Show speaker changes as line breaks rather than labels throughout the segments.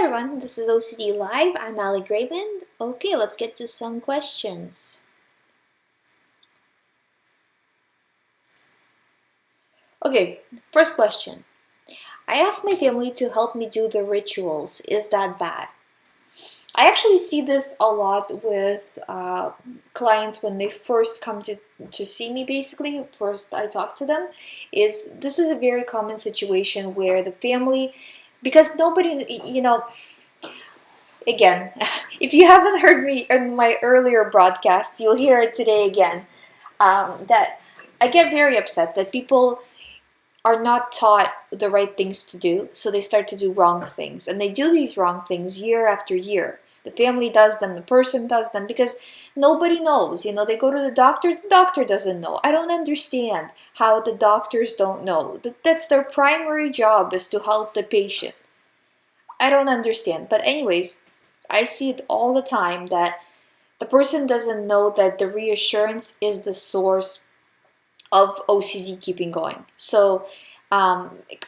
everyone, this is OCD Live. I'm Ali Greymond. Okay, let's get to some questions. Okay, first question. I asked my family to help me do the rituals. Is that bad? I actually see this a lot with clients when they first come to see me, basically. First I talk to them. This is a very common situation where the family, because nobody, again, if you haven't heard me in my earlier broadcasts, you'll hear it today again, that I get very upset that people are not taught the right things to do, so they start to do wrong things. And they do these wrong things year after year. The family does them, the person does them, because nobody knows. They go to the doctor doesn't know. I don't understand how the doctors don't know. That's their primary job, is to help the patient. I don't understand. But anyways, I see it all the time that the person doesn't know that the reassurance is the source of OCD keeping going. So,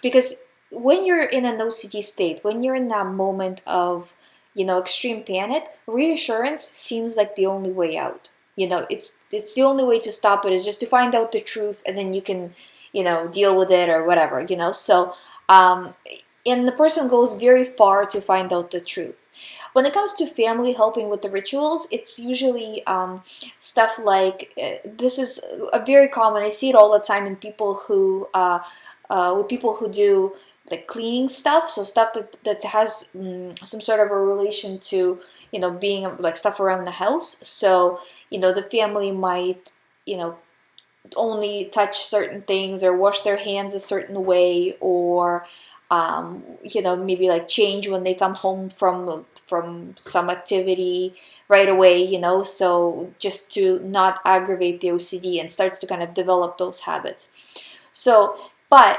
because when you're in an OCD state, when you're in that moment of, extreme panic, reassurance seems like the only way out. It's the only way to stop it is just to find out the truth, and then you can, deal with it or whatever. So, and the person goes very far to find out the truth. When it comes to family helping with the rituals, it's usually stuff like, this is a very common, I see it all the time in people who, with people who do like cleaning stuff, so stuff that has some sort of a relation to, being like stuff around the house. So, the family might, only touch certain things or wash their hands a certain way, or maybe like change when they come home from some activity right away, so just to not aggravate the OCD, and starts to kind of develop those habits. So, but,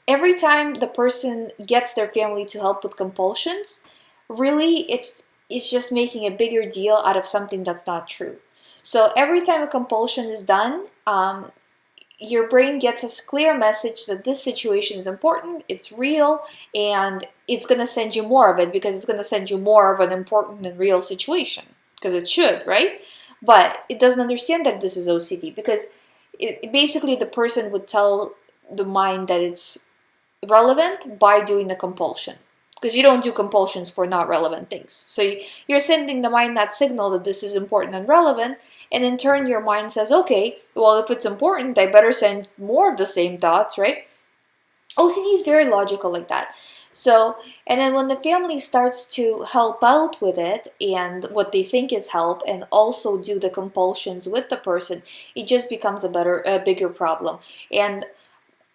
every time the person gets their family to help with compulsions, really it's just making a bigger deal out of something that's not true. So every time a compulsion is done, your brain gets a clear message that this situation is important, it's real, and it's going to send you more of it, because it's going to send you more of an important and real situation, because it should, right? But it doesn't understand that this is OCD, because basically the person would tell the mind that it's relevant by doing the compulsion, because you don't do compulsions for not relevant things. So you're sending the mind that signal that this is important and relevant, and in turn your mind says, okay, well, if it's important, I better send more of the same thoughts, right? OCD is very logical like that. So, and then when the family starts to help out with it, and what they think is help, and also do the compulsions with the person, it just becomes a bigger problem. And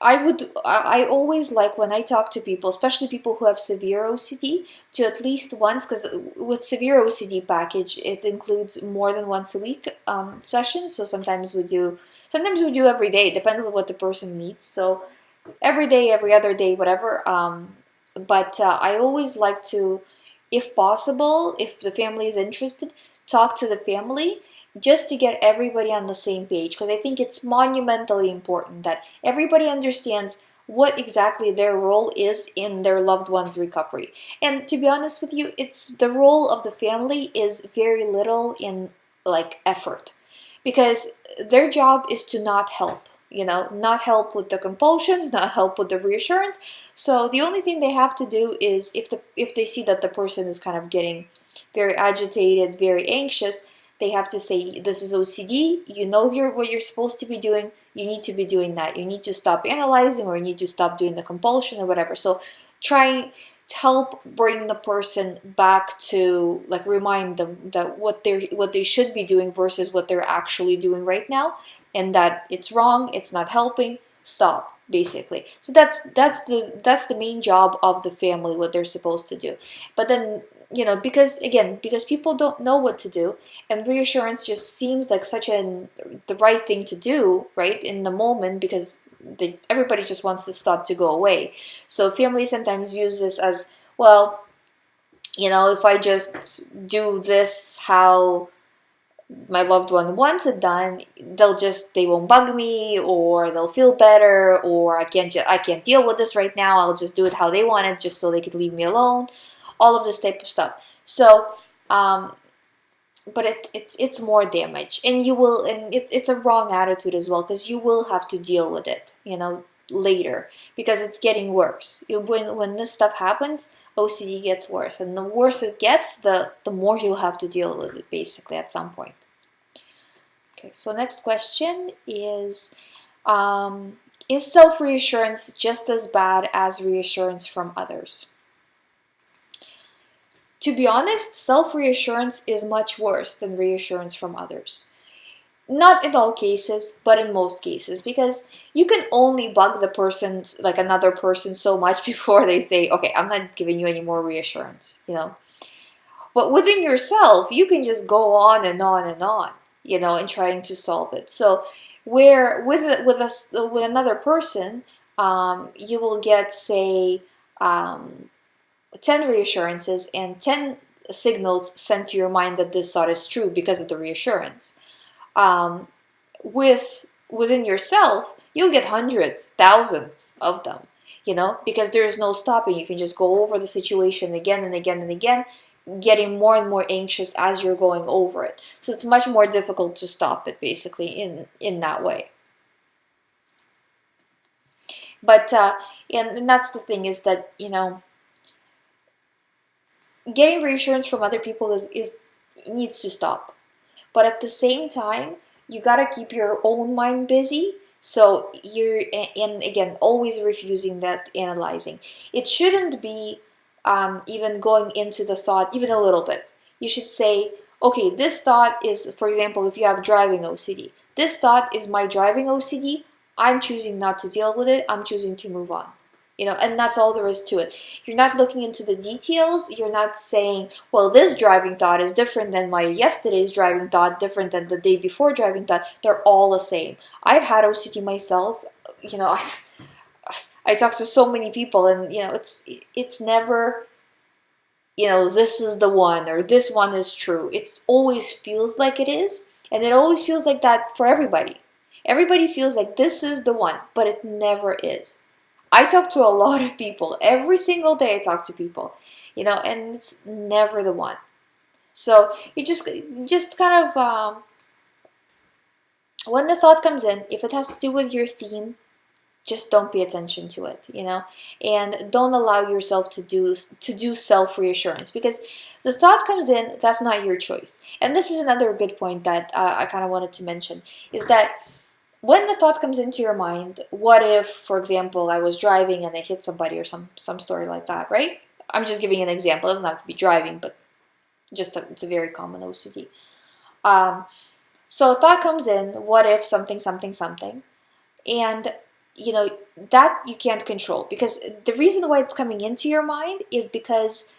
I always like, when I talk to people, especially people who have severe OCD, to at least once, because with severe OCD package, it includes more than once a week sessions. So sometimes we do every day, depending on what the person needs. So every day, every other day, whatever. But I always like to, if possible, if the family is interested, talk to the family, just to get everybody on the same page, because I think it's monumentally important that everybody understands what exactly their role is in their loved one's recovery. And to be honest with you, it's the role of the family is very little in like effort, because their job is to not help, not help with the compulsions, not help with the reassurance. So the only thing they have to do is, if they see that the person is kind of getting very agitated, very anxious, they have to say, this is OCD, what you're supposed to be doing, you need to be doing that. You need to stop analyzing, or you need to stop doing the compulsion or whatever. So try to help bring the person back to, like, remind them that what they should be doing versus what they're actually doing right now, and that it's wrong, it's not helping, stop, basically. So that's the main job of the family, what they're supposed to do. But then, because people don't know what to do, and reassurance just seems like the right thing to do, right, in the moment, because everybody just wants the stop to go away. So families sometimes use this as, well, if I just do this how my loved one wants it done, they won't bug me, or they'll feel better, or I can't deal with this right now, I'll just do it how they want it, just so they could leave me alone. all of this type of stuff. So but it's more damage, and it's a wrong attitude as well, because you will have to deal with it, later, because it's getting worse. When this stuff happens, OCD gets worse, and the worse it gets, the more you'll have to deal with it, basically, at some point. Okay, so next question is self-reassurance just as bad as reassurance from others? To be honest, self-reassurance is much worse than reassurance from others. Not in all cases, but in most cases, because you can only bug the person, like another person, so much before they say, okay, I'm not giving you any more reassurance, But within yourself, you can just go on and on and on, in trying to solve it. So where with another person, you will get, say, 10 reassurances and 10 signals sent to your mind that this thought is true because of the reassurance. Within yourself, you'll get hundreds, thousands of them, because there is no stopping. You can just go over the situation again and again and again, getting more and more anxious as you're going over it. So it's much more difficult to stop it, basically, in that way. But and that's the thing, is that getting reassurance from other people needs to stop. But at the same time, you gotta keep your own mind busy. So and again, always refusing that analyzing. It shouldn't be even going into the thought even a little bit. You should say, okay, this thought is, for example, if you have driving OCD, this thought is my driving OCD. I'm choosing not to deal with it. I'm choosing to move on. And that's all there is to it. You're not looking into the details. You're not saying, well, this driving thought is different than my yesterday's driving thought, different than the day before driving thought. They're all the same. I've had OCD myself. I talk to so many people, and it's never, this is the one, or this one is true. It always feels like it is, and it always feels like that for everybody. Everybody feels like this is the one, but it never is. I talk to a lot of people. Every single day I talk to people, and it's never the one. So you just kind of, when the thought comes in, if it has to do with your theme, just don't pay attention to it, and don't allow yourself to do self-reassurance, because the thought comes in, that's not your choice. And this is another good point that I kind of wanted to mention, is that when the thought comes into your mind, what if, for example, I was driving and I hit somebody, or some story like that, right? I'm just giving an example. It doesn't have to be driving, but it's a very common OCD. So a thought comes in, what if something, something, something, and that you can't control, because the reason why it's coming into your mind is because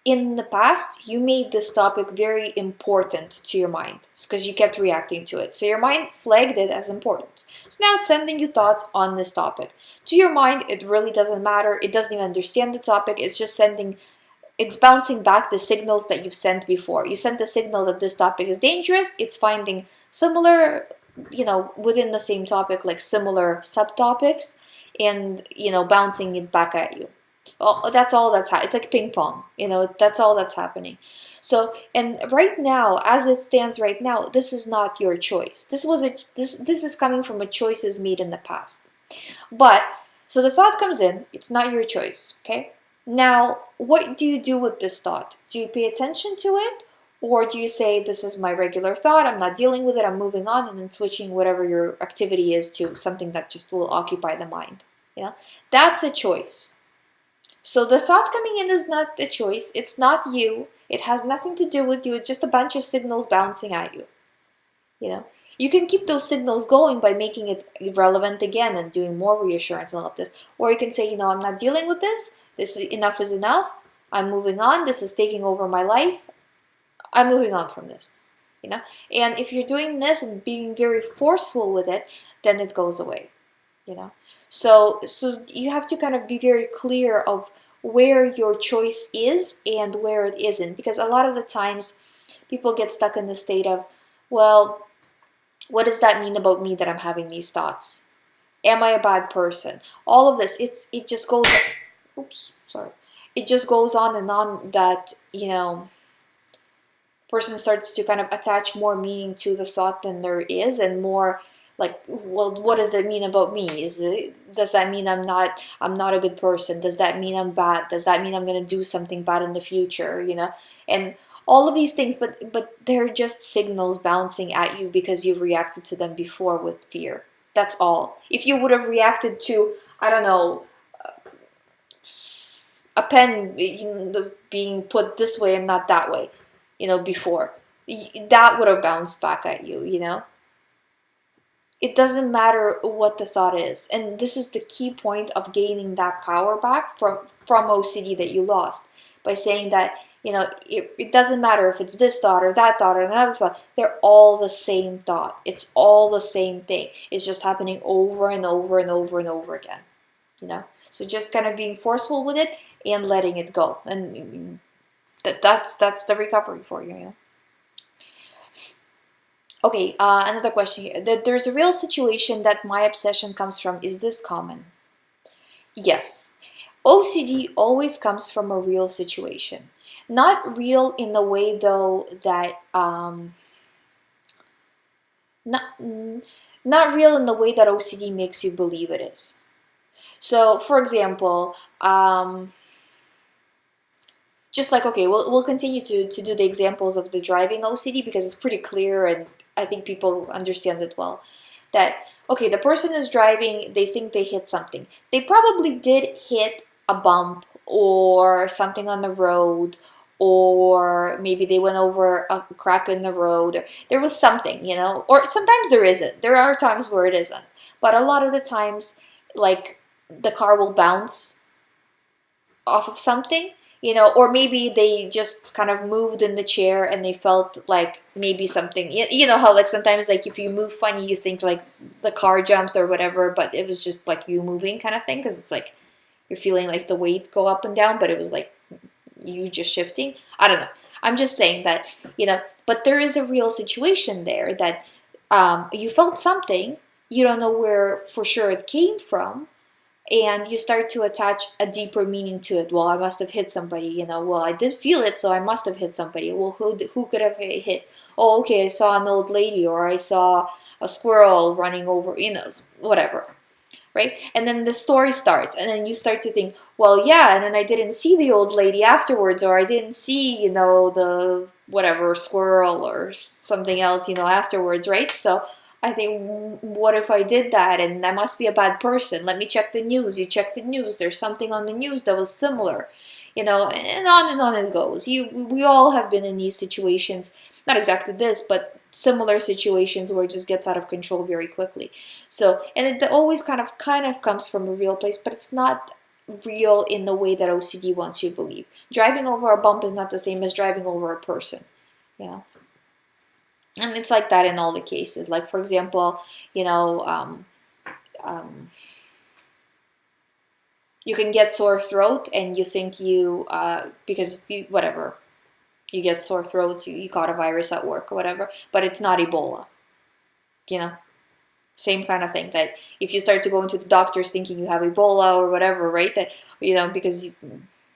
in the past, you made this topic very important to your mind, because you kept reacting to it. So your mind flagged it as important. So now it's sending you thoughts on this topic. To your mind, it really doesn't matter. It doesn't even understand the topic. It's bouncing back the signals that you've sent before. You sent the signal that this topic is dangerous. It's finding similar, within the same topic, like similar subtopics, and, bouncing it back at you. Oh, that's all that's happening. It's like ping pong, that's all that's happening. So, and right now, as it stands right now, this is not your choice. This is coming from a choices made in the past. But, so the thought comes in, it's not your choice, okay? Now, what do you do with this thought? Do you pay attention to it? Or do you say, this is my regular thought, I'm not dealing with it, I'm moving on, and then switching whatever your activity is to something that just will occupy the mind? That's a choice. So the thought coming in is not a choice. It's not you. It has nothing to do with you. It's just a bunch of signals bouncing at you. You can keep those signals going by making it relevant again and doing more reassurance and all of this. Or you can say, I'm not dealing with this. Enough is enough. I'm moving on. This is taking over my life. I'm moving on from this. And if you're doing this and being very forceful with it, then it goes away. So you have to kind of be very clear of where your choice is and where it isn't, because a lot of the times people get stuck in the state of, well, what does that mean about me that I'm having these thoughts? Am I a bad person? All of this, it just goes, it just goes on and on that, person starts to kind of attach more meaning to the thought than there is, and more like, well, what does that mean about me? Does that mean I'm not a good person? Does that mean I'm bad? Does that mean I'm going to do something bad in the future? And all of these things, but they're just signals bouncing at you because you've reacted to them before with fear. That's all. If you would have reacted to, I don't know, a pen being put this way and not that way, before, that would have bounced back at you. It doesn't matter what the thought is. And this is the key point of gaining that power back from OCD that you lost, by saying that, it doesn't matter if it's this thought or that thought or another thought. They're all the same thought. It's all the same thing. It's just happening over and over and over and over again. So just kind of being forceful with it and letting it go. And that's the recovery for you. Okay, another question here. That there's a real situation that my obsession comes from. Is this common? Yes. OCD always comes from a real situation. Not real in the way, though, that not real in the way that OCD makes you believe it is. So, for example, just like, okay, we'll continue to do the examples of the driving OCD because it's pretty clear and I think people understand it well. That, okay, the person is driving, they think they hit something. They probably did hit a bump or something on the road, or maybe they went over a crack in the road. There was something, or sometimes there isn't. There are times where it isn't. But a lot of the times, like, the car will bounce off of something, or maybe they just kind of moved in the chair and they felt like maybe something, how like sometimes like if you move funny, you think like the car jumped or whatever, but it was just like you moving kind of thing, because it's like you're feeling like the weight go up and down, but it was like you just shifting. I don't know. I'm just saying that, but there is a real situation there that you felt something, you don't know where for sure it came from, and you start to attach a deeper meaning to it. Well, I must have hit somebody, well, I did feel it, so I must have hit somebody. Well, who could have hit? Oh, okay, I saw an old lady, or I saw a squirrel running over, whatever, right? And then the story starts, and then you start to think, well, yeah, and then I didn't see the old lady afterwards, or I didn't see, the whatever squirrel or something else, afterwards, right? So I think, what if I did that and I must be a bad person? Let me check the news. You check the news. There's something on the news that was similar, and on it goes. We all have been in these situations, not exactly this, but similar situations where it just gets out of control very quickly. So, and it always kind of comes from a real place, but it's not real in the way that OCD wants you to believe. Driving over a bump is not the same as driving over a person, And it's like that in all the cases. Like, for example, you can get sore throat and you think because whatever, you get sore throat, you caught a virus at work or whatever, but it's not Ebola. Same kind of thing, that if you start to go into the doctors thinking you have Ebola or whatever, right? That, because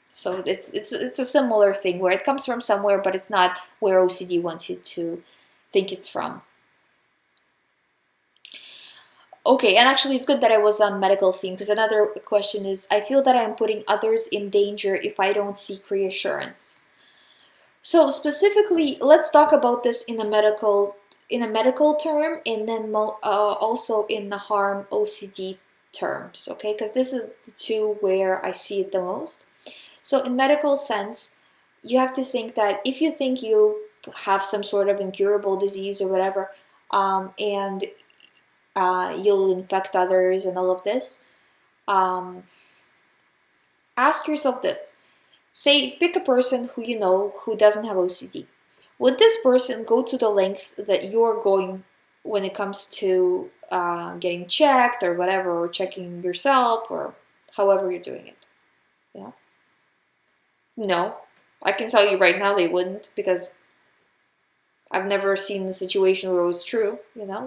so it's a similar thing where it comes from somewhere, but it's not where OCD wants you to think it's from. Okay, and actually it's good that I was on medical theme, because another question is, I feel that I'm putting others in danger if I don't seek reassurance. So specifically, let's talk about this in a medical term, and then also in the harm OCD terms, okay? Because this is the two where I see it the most. So in medical sense, you have to think that if you think you have some sort of incurable disease or whatever, and you'll infect others and all of this, ask yourself this. Say, pick a person who you know who doesn't have OCD. Would this person go to the lengths that you're going when it comes to getting checked or whatever, or checking yourself, or however you're doing it? No. I can tell you right now they wouldn't, because I've never seen the situation where it was true,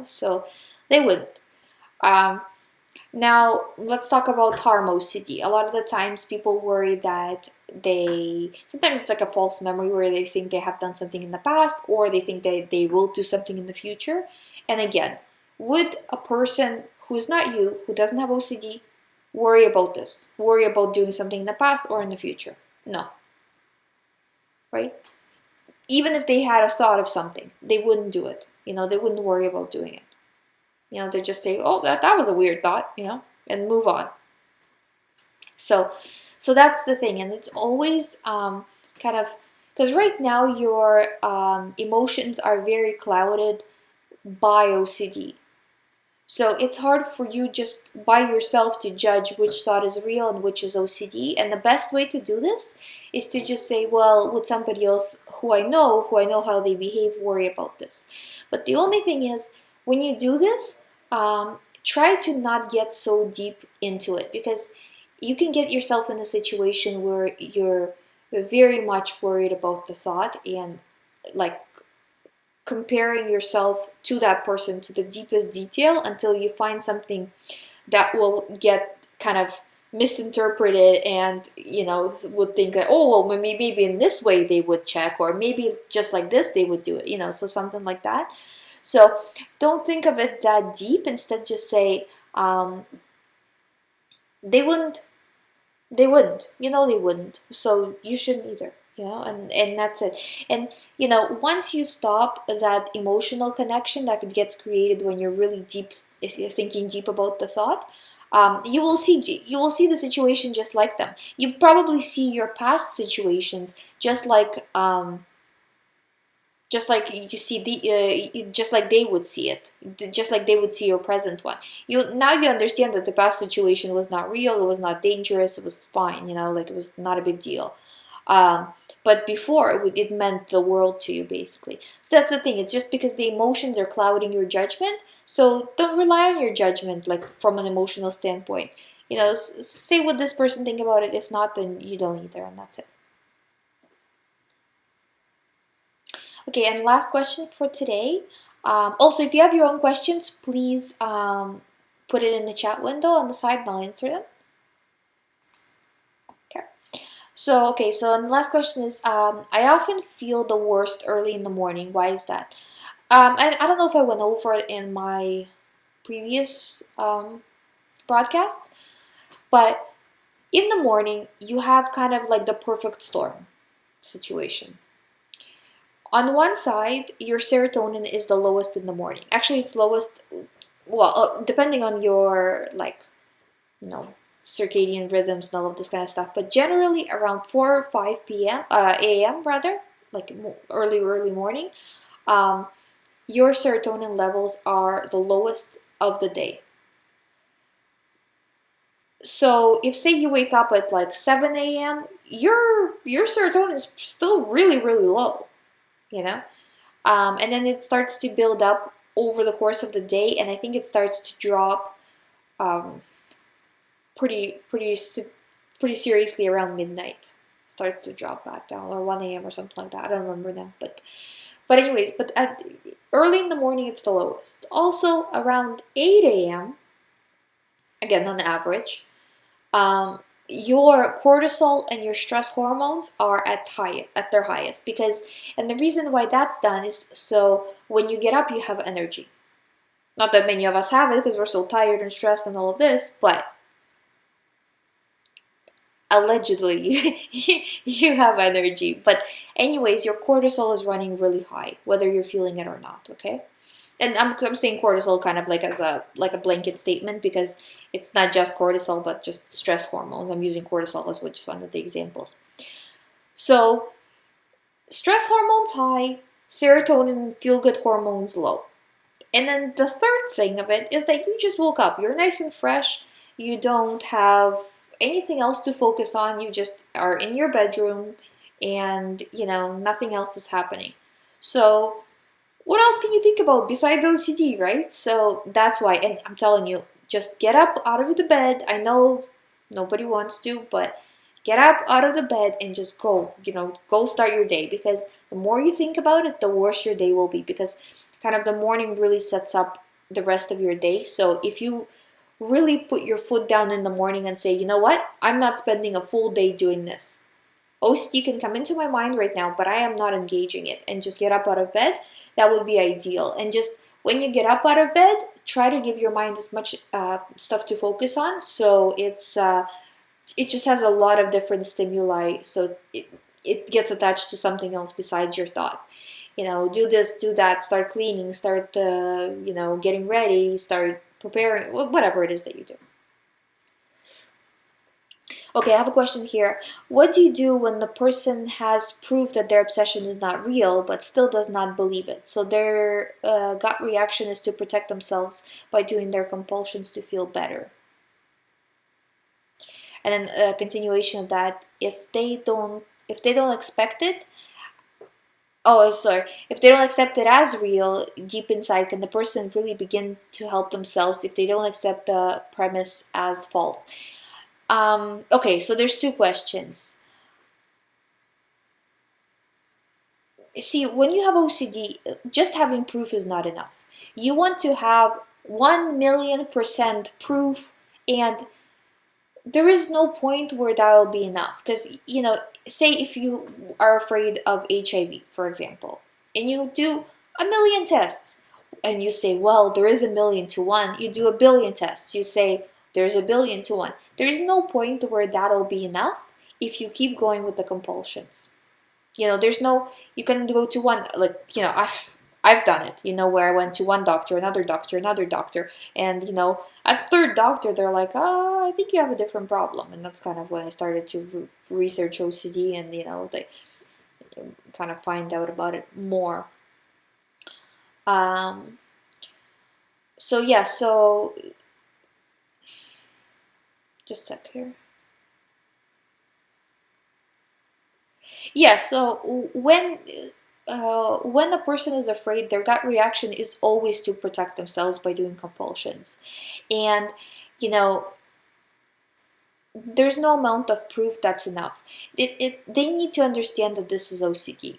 so they wouldn't. Now, let's talk about harm OCD. A lot of the times people worry that sometimes it's like a false memory where they think they have done something in the past or they think that they will do something in the future. And again, would a person who's not you, who doesn't have OCD, worry about this? Worry about doing something in the past or in the future? No, right? Even if they had a thought of something, they wouldn't do it. They wouldn't worry about doing it. They just say, oh, that was a weird thought, and move on. So that's the thing, and it's always kind of, because right now your emotions are very clouded by OCD. So it's hard for you just by yourself to judge which thought is real and which is OCD. And the best way to do this is to just say, well, would somebody else who I know how they behave, worry about this? But the only thing is, when you do this, try to not get so deep into it, because you can get yourself in a situation where you're very much worried about the thought and like comparing yourself to that person to the deepest detail until you find something that will get kind of misinterpreted, and would think that, oh well, maybe in this way they would check, or maybe just like this they would do it, so something like that. So don't think of it that deep. Instead, just say, they wouldn't, they wouldn't, they wouldn't, so you shouldn't either, and that's it. And once you stop that emotional connection that gets created when you're really deep, if you're thinking deep about the thought, you will see the situation just like them. You probably see your past situations just like you see just like they would see it, just like they would see your present one. Now you understand that the past situation was not real, it was not dangerous, it was fine, like it was not a big deal. But before, it meant the world to you, basically. So that's the thing. It's just because the emotions are clouding your judgment. So don't rely on your judgment, like from an emotional standpoint. Say what this person think about it. If not, then you don't either, and that's it. Okay, and last question for today. Also, if you have your own questions, please put it in the chat window on the side and I'll answer them. Okay. So the last question is, I often feel the worst early in the morning. Why is that? And I don't know if I went over it in my previous broadcasts, but in the morning, you have kind of like the perfect storm situation. On one side, your serotonin is the lowest in the morning. Actually, it's lowest, well, depending on your, circadian rhythms and all of this kind of stuff. But generally, around 4 or 5 p.m., a.m. rather, like early morning, your serotonin levels are the lowest of the day. So if, say, you wake up at like 7 a.m., your serotonin is still really, really low. And then it starts to build up over the course of the day, and I think it starts to drop pretty seriously around midnight. Starts to drop back down, or 1 a.m. or something like that. I don't remember now, but anyways, early in the morning it's the lowest. Also around 8 a.m., again on average, your cortisol and your stress hormones are at their highest, and the reason why that's done is so when you get up you have energy. Not that many of us have it because we're so tired and stressed and all of this, but allegedly you have energy. But anyways, your cortisol is running really high, whether you're feeling it or not, okay? And I'm saying cortisol kind of like as a blanket statement, because it's not just cortisol but just stress hormones. I'm using cortisol as just one of the examples. So stress hormones high, serotonin, feel-good hormones low. And then the third thing of it is that you just woke up. You're nice and fresh. You don't have anything else to focus on. You just are in your bedroom and, nothing else is happening. So what else can you think about besides OCD, right? So that's why, and I'm telling you, just get up out of the bed. I know nobody wants to, but get up out of the bed and just go start your day, because the more you think about it, the worse your day will be, because kind of the morning really sets up the rest of your day. So if you really put your foot down in the morning and say, you know what, I'm not spending a full day doing this. OCD can come into my mind right now, but I am not engaging it, and just get up out of bed. That would be ideal. And just when you get up out of bed, try to give your mind as much stuff to focus on, so it just has a lot of different stimuli, so it gets attached to something else besides your thought. Do this, do that, start cleaning, start getting ready, start preparing, whatever it is that you do. Okay, I have a question here. What do you do when the person has proof that their obsession is not real, but still does not believe it? So their gut reaction is to protect themselves by doing their compulsions to feel better. And then a continuation of that, if they don't expect it, if they don't accept it as real, deep inside, can the person really begin to help themselves if they don't accept the premise as false? Okay, so there's two questions. See, when you have OCD, just having proof is not enough. You want to have 1,000,000% proof, and there is no point where that will be enough. Because, say if you are afraid of HIV, for example, and you do 1,000,000 tests, and you say, well, there is 1,000,000 to 1, you do 1,000,000,000 tests, you say, there's 1,000,000,000 to 1. There's no point where that'll be enough if you keep going with the compulsions. There's no, you can go to one, I've done it, where I went to one doctor, another doctor, and, at third doctor, they're like, I think you have a different problem. And that's kind of when I started to research OCD, and, they kind of find out about it more. So just a sec here. Yeah, so when a person is afraid, their gut reaction is always to protect themselves by doing compulsions. And, there's no amount of proof that's enough. They need to understand that this is OCD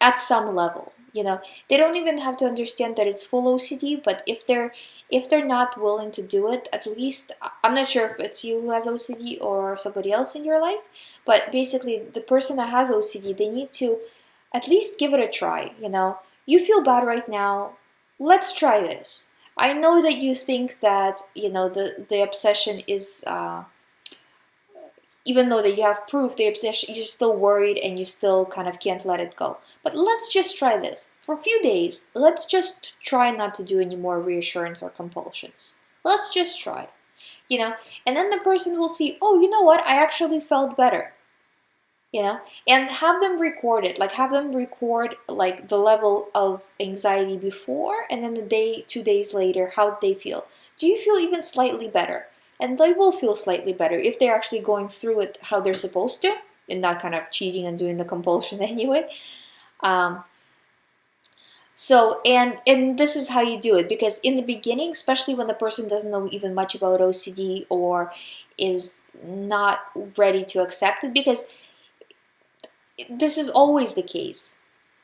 at some level. They don't even have to understand that it's full OCD, but if they're not willing to do it, at least, I'm not sure if it's you who has OCD or somebody else in your life, but basically the person that has OCD, they need to at least give it a try. You feel bad right now, let's try this. I know that you think that, the obsession is, even though that you have proof, the obsession, you're still worried and you still kind of can't let it go. But let's just try this. For a few days, let's just try not to do any more reassurance or compulsions. Let's just try. And then the person will see, oh, you know what? I actually felt better. And have them record it. Have them record the level of anxiety before, and then 2 days later, how they feel. Do you feel even slightly better? And they will feel slightly better if they're actually going through it how they're supposed to, and not kind of cheating and doing the compulsion anyway. And this is how you do it, because in the beginning, especially when the person doesn't know even much about OCD or is not ready to accept it, because this is always the case.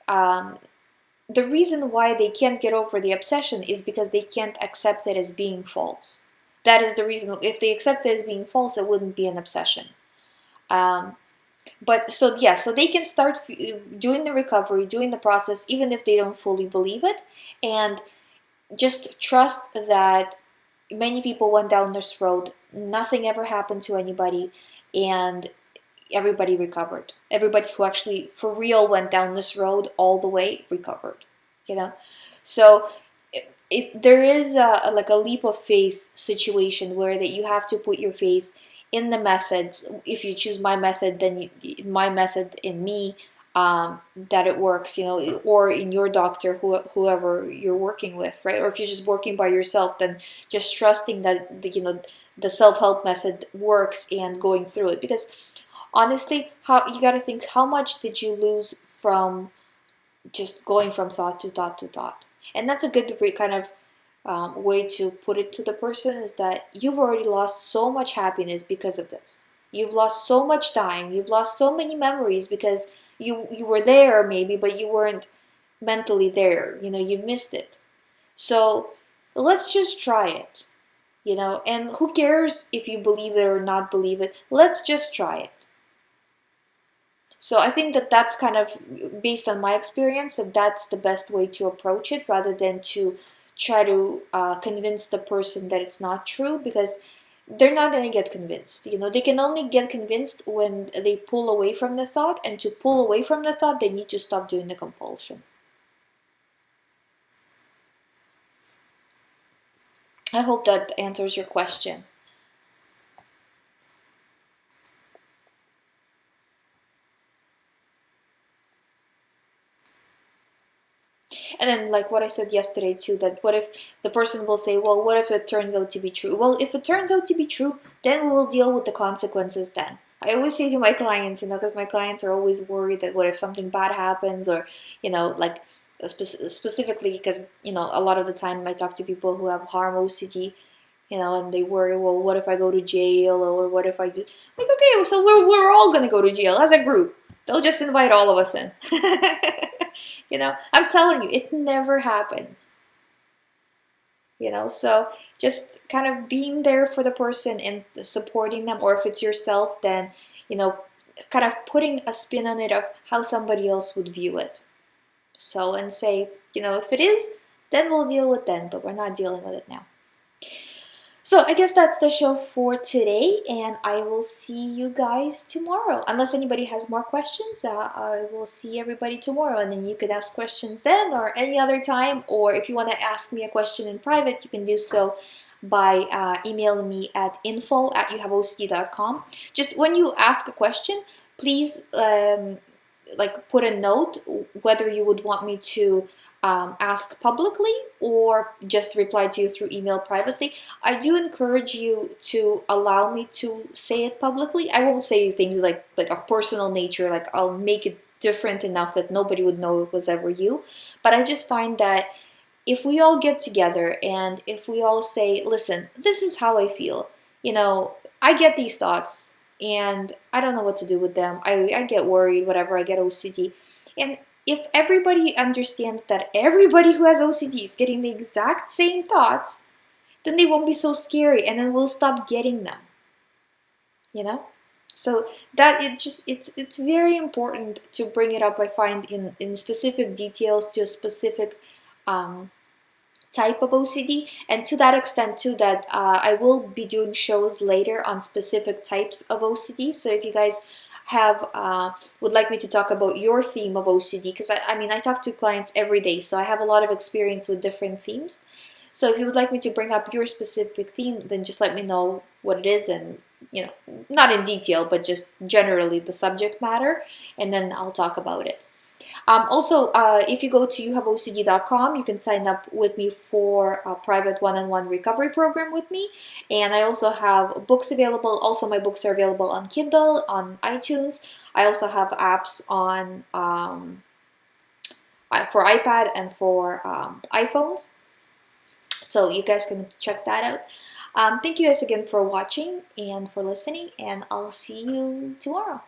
The reason why they can't get over the obsession is because they can't accept it as being false. That is the reason. If they accept it as being false, it wouldn't be an obsession. So they can start doing the recovery, doing the process, even if they don't fully believe it, and just trust that many people went down this road, nothing ever happened to anybody, and everybody recovered. Everybody who actually for real went down this road all the way recovered. So there is a leap of faith situation where that you have to put your faith in the methods. If you choose my method, then my method in me, that it works, or in your doctor, whoever you're working with, right? Or if you're just working by yourself, then just trusting that the self-help method works and going through it. Because honestly, you got to think, how much did you lose from just going from thought to thought to thought? And that's a good kind of way to put it to the person, is that you've already lost so much happiness because of this. You've lost so much time. You've lost so many memories because you were there maybe, but you weren't mentally there. You missed it. So let's just try it. you know, and who cares if you believe it or not believe it? Let's just try it. So I think that that's kind of based on my experience, that that's the best way to approach it, rather than to try to convince the person that it's not true, because they're not going to get convinced. You know, they can only get convinced when they pull away from the thought, and to pull away from the thought, they need to stop doing the compulsion. I hope that answers your question. And then, like what I said yesterday too, that what if the person will say, well, what if it turns out to be true? Well, if it turns out to be true, then we will deal with the consequences then. I always say to my clients, you know, because my clients are always worried that what if something bad happens, or, you know, like specifically because, you know, a lot of the time I talk to people who have harm OCD, you know, and they worry, well, what if I go to jail, or what if I do? Like, okay, so we're all going to go to jail as a group. They'll just invite all of us in. You know, I'm telling you, it never happens. You know, so just kind of being there for the person and supporting them, or if it's yourself, then, you know, kind of putting a spin on it of how somebody else would view it. So, and say, you know, if it is, then we'll deal with then, but we're not dealing with it now. So I guess that's the show for today, and I will see you guys tomorrow. Unless anybody has more questions, I will see everybody tomorrow, and then you could ask questions then or any other time. Or if you want to ask me a question in private, you can do so by emailing me at info@youhaveocd.com. Just when you ask a question, please like put a note whether you would want me to ask publicly or just reply to you through email privately. I do encourage you to allow me to say it publicly. I won't say things like of personal nature, like I'll make it different enough that nobody would know it was ever you. But I just find that if we all get together and if we all say, listen, this is how I feel, you know, I get these thoughts and I don't know what to do with them. I get worried, whatever, I get OCD. And if everybody understands that everybody who has OCD is getting the exact same thoughts, then they won't be so scary, and then we'll stop getting them. You know? So that it's very important to bring it up, I find, in specific details to a specific type of OCD, and to that extent too, that I will be doing shows later on specific types of OCD. So if you guys have would like me to talk about your theme of OCD, because I mean I talk to clients every day, so I have a lot of experience with different themes. So if you would like me to bring up your specific theme, then just let me know what it is, and, you know, not in detail, but just generally the subject matter, and then I'll talk about it. Also, if you go to youhaveocd.com, you can sign up with me for a private one-on-one recovery program with me. And I also have books available. Also, my books are available on Kindle, on iTunes. I also have apps on for iPad and for iPhones. So you guys can check that out. Thank you guys again for watching and for listening, and I'll see you tomorrow.